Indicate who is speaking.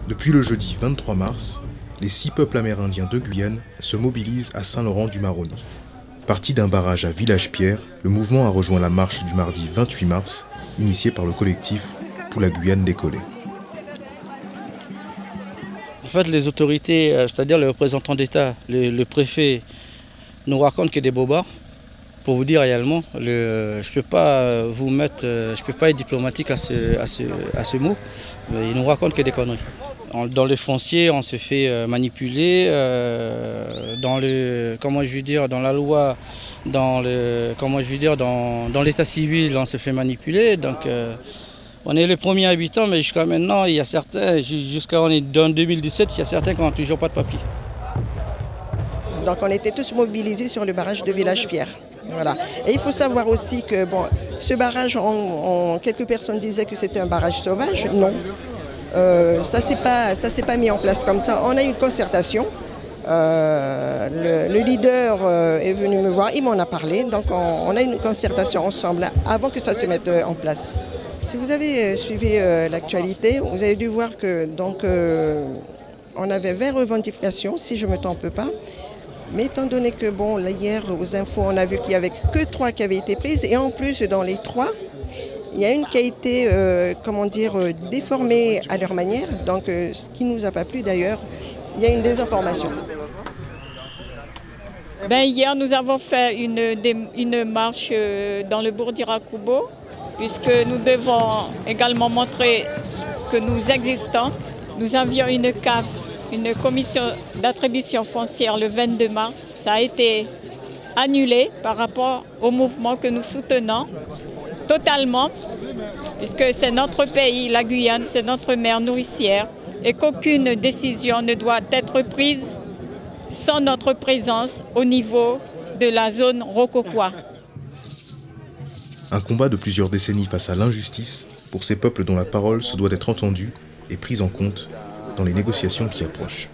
Speaker 1: Depuis le jeudi 23 mars, les 6 peuples amérindiens de Guyane se mobilisent à Saint-Laurent-du-Maroni. Parti d'un barrage à Village-Pierre, le mouvement a rejoint la marche du mardi 28 mars, initiée par le collectif Pour la Guyane décollée.
Speaker 2: En fait, les autorités, c'est-à-dire les représentants d'État, le préfet, nous racontent que des bobards. Pour vous dire réellement, je ne peux pas vous mettre, je peux pas être diplomatique à ce mot, mais ils nous racontent que des conneries. Dans le foncier, on se fait manipuler. Dans le, comment je veux dire, dans la loi, dans l'état civil, on se fait manipuler. Donc, on est les premiers habitants, mais jusqu'à maintenant, il y a certains, jusqu'en 2017, il y a certains qui n'ont toujours pas de papier.
Speaker 3: Donc, on était tous mobilisés sur le barrage de Village-Pierre. Voilà. Et il faut savoir aussi que bon, ce barrage, quelques personnes disaient que c'était un barrage sauvage. Non. Ça s'est pas mis en place comme ça. On a eu une concertation. Le leader est venu me voir, il m'en a parlé. Donc on a eu une concertation ensemble avant que ça se mette en place. Si vous avez suivi l'actualité, vous avez dû voir que donc, on avait 20 revendications, si je ne me trompe pas. Mais étant donné que bon, là, hier aux infos, on a vu qu'il n'y avait que 3 qui avaient été prises. Et en plus, dans les 3, il y a une qui a été déformée à leur manière, donc ce qui ne nous a pas plu d'ailleurs, il y a une désinformation.
Speaker 4: Hier, nous avons fait une marche dans le bourg d'Irakubo, puisque nous devons également montrer que nous existons. Nous avions une CAF, une commission d'attribution foncière le 22 mars. Ça a été annulé par rapport au mouvement que nous soutenons. Totalement, puisque c'est notre pays, la Guyane, c'est notre mère nourricière et qu'aucune décision ne doit être prise sans notre présence au niveau de la zone Rokokoa.
Speaker 1: Un combat de plusieurs décennies face à l'injustice pour ces peuples dont la parole se doit d'être entendue et prise en compte dans les négociations qui approchent.